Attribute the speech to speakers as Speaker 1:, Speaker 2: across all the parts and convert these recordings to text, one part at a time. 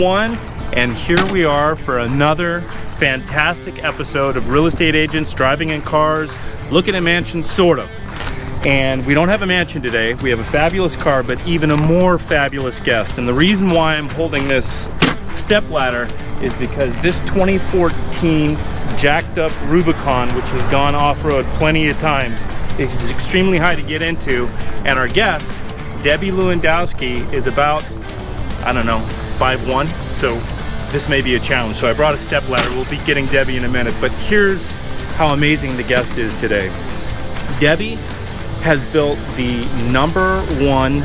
Speaker 1: And here we are for another fantastic episode of Real Estate Agents Driving in Cars, Looking at Mansions, sort of. And we don't have a mansion today. We have a fabulous car, but even a more fabulous guest. And the reason why I'm holding this step ladder is because this 2014 jacked up Rubicon, which has gone off-road plenty of times, is extremely high to get into. And our guest, Debbie Lewandowski, is about, I don't know, 5'1", so this may be a challenge. So I brought a step ladder. We'll be getting Debbie in a minute, but here's how amazing the guest is today. Debbie has built the #1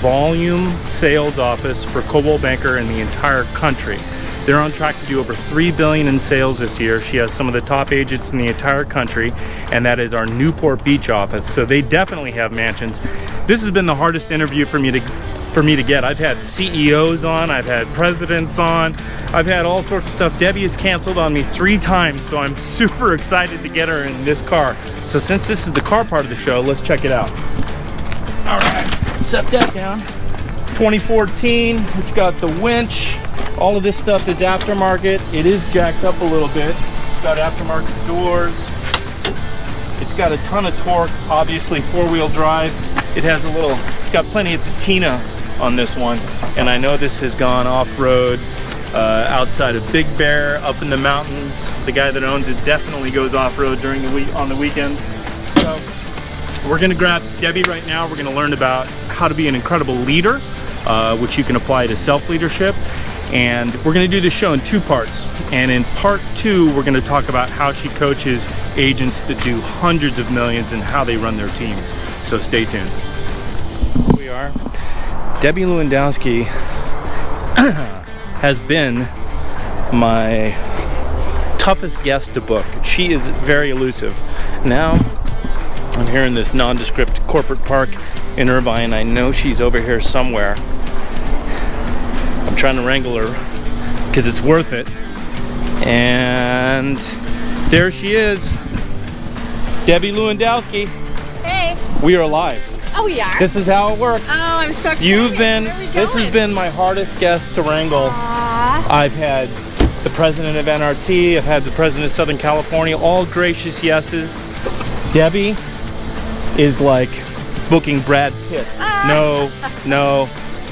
Speaker 1: volume sales office for Coldwell Banker in the entire country. They're on track to do over $3 billion in sales this year. She has some of the top agents in the entire country, and that is our Newport Beach office. So they definitely have mansions. This has been the hardest interview for me to get. I've had CEOs on, I've had presidents on, I've had all sorts of stuff. Debbie has canceled on me 3 times, so I'm super excited to get her in this car. So since this is the car part of the show, let's check it out. All right, set that down. 2014, it's got the winch. All of this stuff is aftermarket. It is jacked up a little bit. It's got aftermarket doors. It's got a ton of torque, obviously 4-wheel drive. It has it's got plenty of patina on this one, and I know this has gone off-road outside of Big Bear, up in the mountains. The guy that owns it definitely goes off-road during the week, on the weekends. So we're gonna grab Debbie right now. We're gonna learn about how to be an incredible leader, which you can apply to self-leadership. And we're gonna do this show in 2 parts. And in part 2, we're gonna talk about how she coaches agents that do hundreds of millions and how they run their teams. So stay tuned. Here we are. Debbie Lewandowski has been my toughest guest to book. She is very elusive. Now, I'm here in this nondescript corporate park in Irvine. I know she's over here somewhere. I'm trying to wrangle her because it's worth it. And there she is. Debbie Lewandowski.
Speaker 2: Hey.
Speaker 1: We are live.
Speaker 2: Oh, yeah.
Speaker 1: This is how it works.
Speaker 2: Oh, I'm so excited.
Speaker 1: This has been my hardest guest to wrangle.
Speaker 2: Aww.
Speaker 1: I've had the president of NRT, I've had the president of Southern California, all gracious yeses. Debbie is like booking Brad Pitt. No,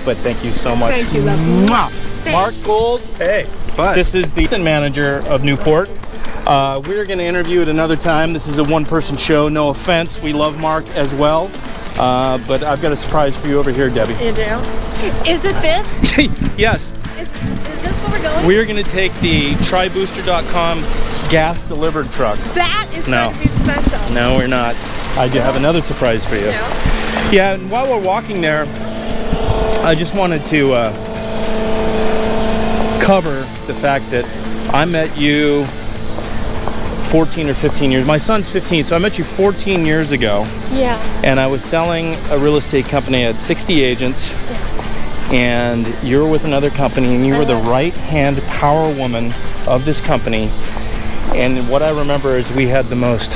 Speaker 1: but thank you so much.
Speaker 2: Thank you, lovely.
Speaker 1: Mark Gold.
Speaker 3: Hey, bud.
Speaker 1: This is the manager of Newport. We're going to interview at another time. This is a one-person show, no offense. We love Mark as well. But I've got a surprise for you over here, Debbie.
Speaker 2: You do? Is it this?
Speaker 1: Yes.
Speaker 2: Is this where we're going?
Speaker 1: We're going to take the trybooster.com gas delivered truck.
Speaker 2: That is going to be special.
Speaker 1: No, we're not. I do have another surprise for you.
Speaker 2: No?
Speaker 1: Yeah, and while we're walking there, I just wanted to cover the fact that I met you 14 or 15 years. My son's 15, so I met you 14 years ago.
Speaker 2: Yeah.
Speaker 1: And I was selling a real estate company at 60 agents.
Speaker 2: Yeah.
Speaker 1: And you were with another company, and you were the right-hand power woman of this company. And what I remember is we had the most,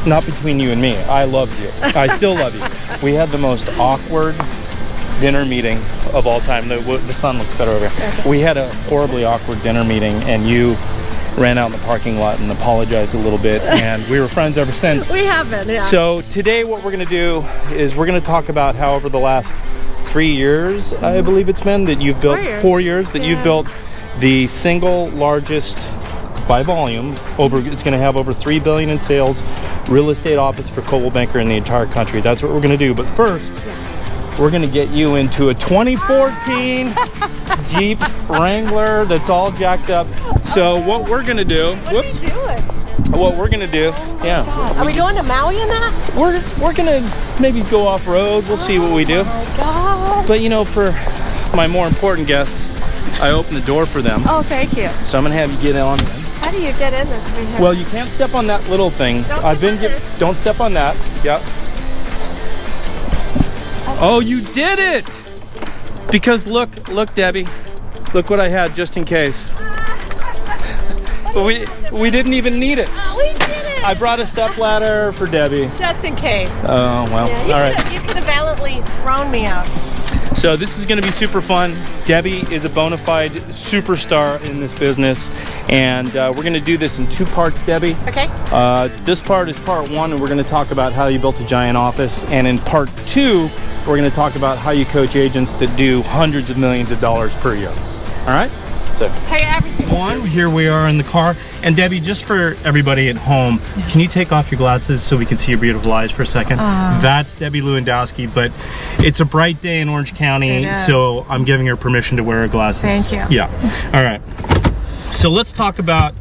Speaker 1: not between you and me, I loved you. I still love you. We had the most awkward dinner meeting of all time. The sun looks better over here.
Speaker 2: Okay.
Speaker 1: We had a horribly awkward dinner meeting, and you ran out in the parking lot and apologized a little bit, and we were friends ever since.
Speaker 2: We have been, yeah.
Speaker 1: So today what we're going to do is we're going to talk about how over the last 3 years, I believe it's been, that you've built 4 years, that you've built the single largest by volume, it's going to have over $3 billion in sales, real estate office for Coldwell Banker in the entire country. That's what we're going to do. But first, we're going to get you into a 2014 Jeep Wrangler that's all jacked up. So what we're going to do,
Speaker 2: What are you doing?
Speaker 1: What we're going to do,
Speaker 2: Are we going to Maui in that?
Speaker 1: we're going to maybe go off-road. We'll see what we do.
Speaker 2: Oh my God.
Speaker 1: But you know, for my more important guests, I open the door for them.
Speaker 2: Oh, thank you.
Speaker 1: So I'm going to have you get on in.
Speaker 2: How do you get in this vehicle?
Speaker 1: Well, you can't step on that little thing. Don't step on that. Yep. Oh, you did it! Because look, Debbie. Look what I had just in case. We didn't even need it.
Speaker 2: Oh, we did it!
Speaker 1: I brought a step ladder for Debbie.
Speaker 2: Just in case.
Speaker 1: Oh, well,
Speaker 2: Yeah,
Speaker 1: all right.
Speaker 2: You could have valiantly thrown me out.
Speaker 1: So this is going to be super fun. Debbie is a bona fide superstar in this business, and we're going to do this in 2 parts, Debbie.
Speaker 2: Okay.
Speaker 1: This part is part 1, and we're going to talk about how you built a giant office, and in part 2, we're going to talk about how you coach agents that do hundreds of millions of dollars per year. All right? So
Speaker 2: Tell you everything.
Speaker 1: here we are in the car, and Debbie, just for everybody at home, can you take off your glasses so we can see your beautiful eyes for a second? That's Debbie Lewandowski, but it's a bright day in Orange County, so I'm giving her permission to wear her glasses.
Speaker 2: Thank you.
Speaker 1: Yeah. All right. So let's talk about,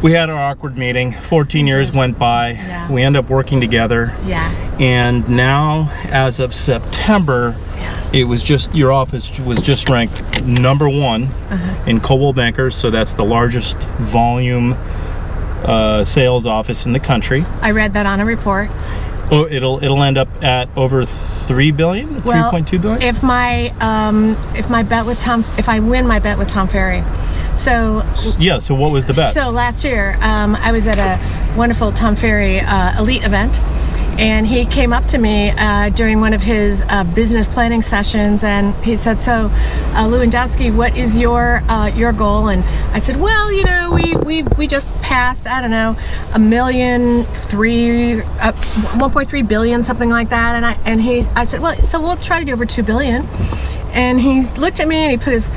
Speaker 1: we had our awkward meeting. 14 years went by.
Speaker 2: Yeah.
Speaker 1: We end up working together.
Speaker 2: Yeah.
Speaker 1: And now, as of September, it was just, your office was just ranked #1 in Coldwell Banker, so that's the largest volume sales office in the country.
Speaker 2: I read that on a report.
Speaker 1: Oh, it'll end up at over 3 billion,
Speaker 2: Well,
Speaker 1: 3.2 billion.
Speaker 2: If I win my bet with Tom Ferry. So
Speaker 1: Yeah. So what was the bet?
Speaker 2: So last year, I was at a wonderful Tom Ferry elite event, and he came up to me during one of his business planning sessions, and he said, "So, Lewandowski, what is your goal?" And I said, "Well, you know, we just passed, I don't know, 1.3 billion, something like that." And I said, "Well, so we'll try to do over 2 billion." And he looked at me and he put his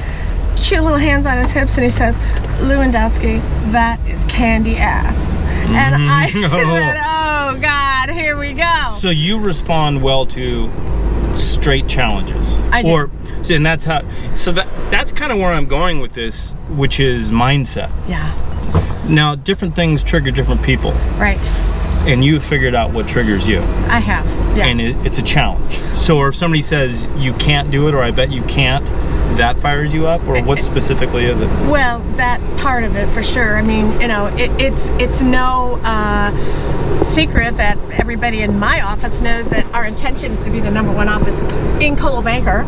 Speaker 2: cute little hands on his hips and he says, "Lewandowski, that is candy ass." And I said, "Oh God, here we go."
Speaker 1: So you respond well to straight challenges.
Speaker 2: I do.
Speaker 1: And that's how. So that's kind of where I'm going with this, which is mindset.
Speaker 2: Yeah.
Speaker 1: Now, different things trigger different people,
Speaker 2: Right.
Speaker 1: and you've figured out what triggers you,
Speaker 2: I have. Yeah.
Speaker 1: and it's a challenge. So, if somebody says you can't do it, or I bet you can't, that fires you up, or what specifically is it?
Speaker 2: Well, that part of it for sure. I mean, you know, it's no secret that everybody in my office knows that our intention is to be the #1 office in Coldwell Banker.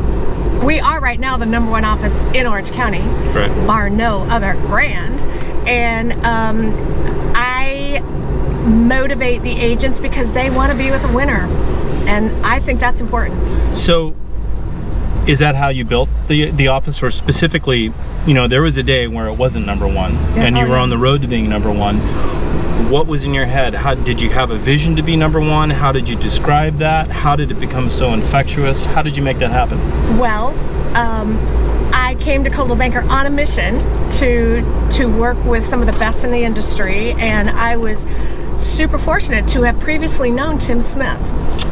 Speaker 2: We are right now the #1 office in Orange County,
Speaker 1: Right.
Speaker 2: bar no other brand. And I motivate the agents because they want to be with a winner, and I think that's important.
Speaker 1: So, is that how you built the office, or specifically, you know, there was a day where it wasn't #1, and you were on the road to being #1. What was in your head? How did you have a vision to be #1? How did you describe that? How did it become so infectious? How did you make that happen?
Speaker 2: Well, I came to Coldwell Banker on a mission to work with some of the best in the industry, and I was super fortunate to have previously known Tim Smith.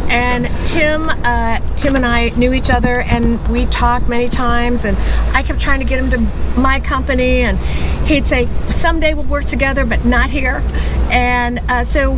Speaker 2: And Tim and I knew each other, and we talked many times, and I kept trying to get him to my company, and he'd say, "Someday we'll work together, but not here." And so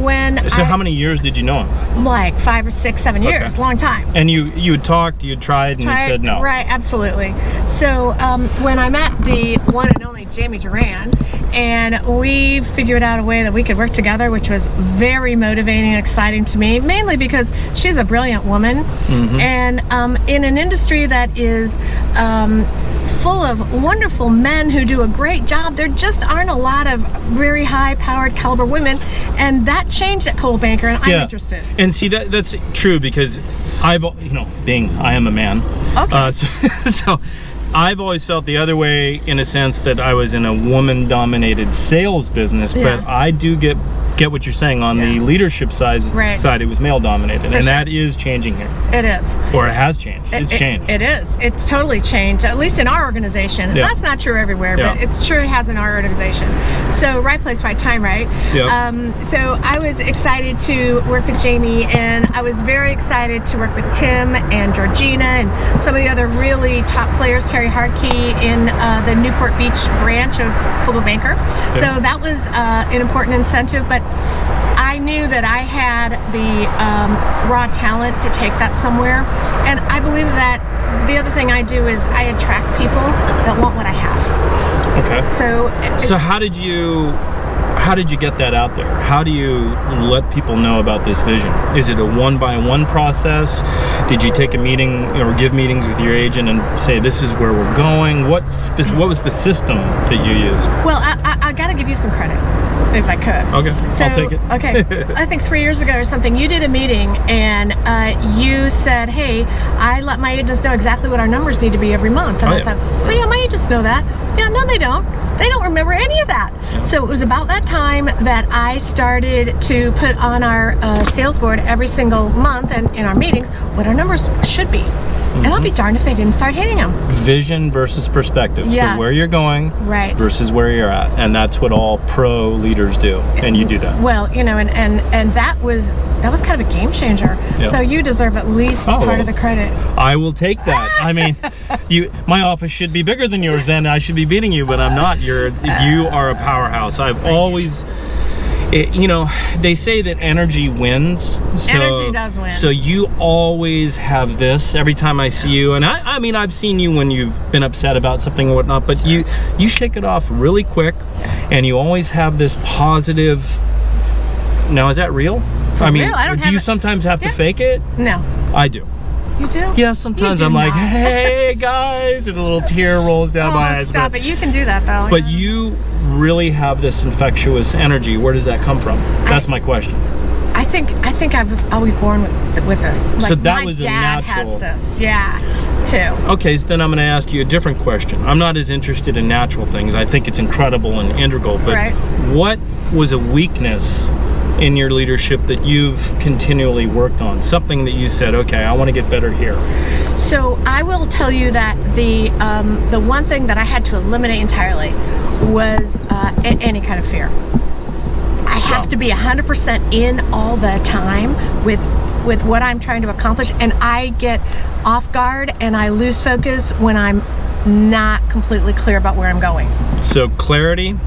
Speaker 1: how many years did you know him?
Speaker 2: Like 5 or 6, 7 years, long time.
Speaker 1: And you had talked, you had tried, and you said no.
Speaker 2: Right, absolutely. So when I met the one and only Jamie Duran, and we figured out a way that we could work together, which was very motivating and exciting to me, mainly because she's a brilliant woman, and in an industry that is full of wonderful men who do a great job, there just aren't a lot of very high-powered caliber women, and that changed at Coldwell Banker, and I'm interested.
Speaker 1: And see, that's true, because I am a man.
Speaker 2: Okay.
Speaker 1: So I've always felt the other way, in a sense that I was in a woman-dominated sales business, but I do get what you're saying on the leadership side. It was male-dominated, and that is changing here.
Speaker 2: It is.
Speaker 1: Or it has changed. It's changed.
Speaker 2: It is. It's totally changed, at least in our organization.
Speaker 1: Yeah.
Speaker 2: That's not true everywhere,
Speaker 1: Yeah.
Speaker 2: but it's true it has in our organization. So right place, right time, right?
Speaker 1: Yeah.
Speaker 2: So I was excited to work with Jamie, and I was very excited to work with Tim and Georgina and some of the other really top players, Terry Hardkey in the Newport Beach branch of Coldwell Banker.
Speaker 1: Yeah.
Speaker 2: So that was an important incentive, but I knew that I had the raw talent to take that somewhere, and I believe that the other thing I do is I attract people that want what I have.
Speaker 1: Okay. So how did you get that out there? How do you let people know about this vision? Is it a one-by-one process? Did you take a meeting or give meetings with your agent and say, this is where we're going? What was the system that you used?
Speaker 2: Well, I got to give you some credit. if I could.
Speaker 1: Okay,
Speaker 2: So,
Speaker 1: I'll take it.
Speaker 2: Okay, I think 3 years ago or something, you did a meeting and you said, hey, I let my agents know exactly what our numbers need to be every month. And I thought, well, yeah, my agents know that. Yeah, no, they don't. They don't remember any of that. Yeah. So it was about that time that I started to put on our sales board every single month and in our meetings what our numbers should be. And I'll be darned if they didn't start hitting them.
Speaker 1: Vision versus perspective.
Speaker 2: Yes.
Speaker 1: So where you're going versus where you're at. And that's what all pro leaders do. And you do that.
Speaker 2: Well, you know, and that was kind of a game changer. Yep. So you deserve at least part of the credit. I
Speaker 1: will take that. I mean, my office should be bigger than yours, then I should be beating you, but I'm not. You are a powerhouse. I've always... you know, they say that energy wins. So,
Speaker 2: energy does win.
Speaker 1: So you always have this every time I see you. And I mean, I've seen you when you've been upset about something or whatnot, but you shake it off really quick, and you always have this positive. Now, is that real?
Speaker 2: I mean, real?
Speaker 1: Do you sometimes have to fake it?
Speaker 2: No.
Speaker 1: I do.
Speaker 2: You do?
Speaker 1: Yeah, sometimes I'm like, hey guys, and a little tear rolls down my eyes.
Speaker 2: Stop it. You can do that though.
Speaker 1: But you really have this infectious energy. Where does that come from? That's my question.
Speaker 2: I think I was always born with this. Like,
Speaker 1: so that was
Speaker 2: my dad has this, yeah, too.
Speaker 1: Okay, so then I'm going to ask you a different question. I'm not as interested in natural things. I think it's incredible and integral. But what was a weakness in your leadership that you've continually worked on? Something that you said, okay, I want to get better here.
Speaker 2: So I will tell you that the one thing that I had to eliminate entirely was any kind of fear. I have to be 100% in all the time with what I'm trying to accomplish, and I get off guard and I lose focus when I'm not completely clear about where I'm going.
Speaker 1: So clarity,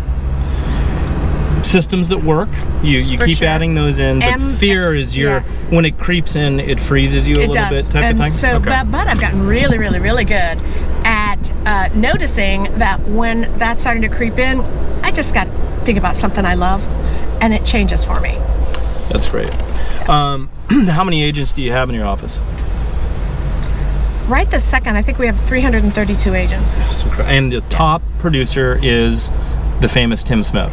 Speaker 1: systems that work, you keep adding those in, but fear is when it creeps in, it freezes you a little bit type of thing?
Speaker 2: So, but I've gotten really, really, really good at noticing that when that's starting to creep in, I just got to think about something I love, and it changes for me.
Speaker 1: That's great. How many agents do you have in your office?
Speaker 2: Right this second, I think we have 332 agents.
Speaker 1: And the top producer is the famous Tim Smith.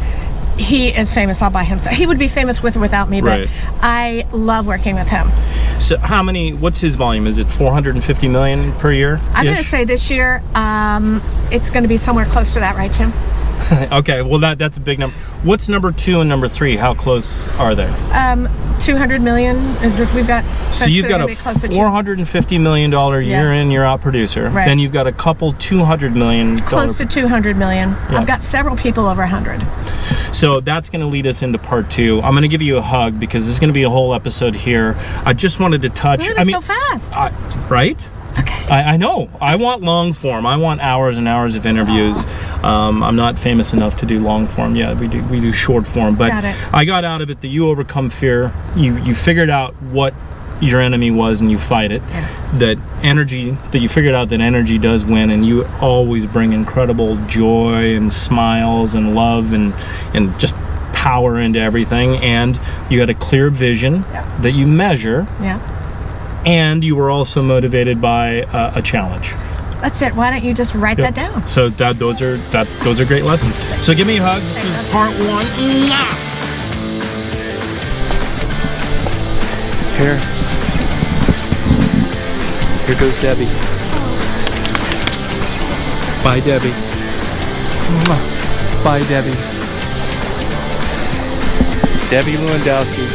Speaker 2: He is famous all by himself. He would be famous with or without me, but I love working with him.
Speaker 1: So what's his volume? Is it 450 million per year?
Speaker 2: I'm going to say this year, it's going to be somewhere close to that, right, Tim?
Speaker 1: Okay, well that's a big number. What's number 2 and number 3? How close are they?
Speaker 2: 200 million. We've got.
Speaker 1: So you've got a $450 million year in, year out producer.
Speaker 2: Right.
Speaker 1: Then you've got a couple $200 million.
Speaker 2: Close to 200 million. Yeah. I've got several people over 100.
Speaker 1: So that's going to lead us into part 2. I'm going to give you a hug because there's going to be a whole episode here. I just wanted to touch.
Speaker 2: So fast.
Speaker 1: Right?
Speaker 2: Okay.
Speaker 1: I know. I want long form. I want hours and hours of interviews. I'm not famous enough to do long form. Yeah, we do short form. But I got out of it that you overcome fear. You figured out what your enemy was and you fight it. That you figured out that energy does win, and you always bring incredible joy and smiles and love and just power into everything. And you had a clear vision that you measure. And you were also motivated by a challenge.
Speaker 2: That's it. Why don't you just write that down?
Speaker 1: So those are great lessons. So give me a hug. This is part 1. Here goes Debbie. Bye, Debbie. Bye, Debbie. Debbie Lewandowski.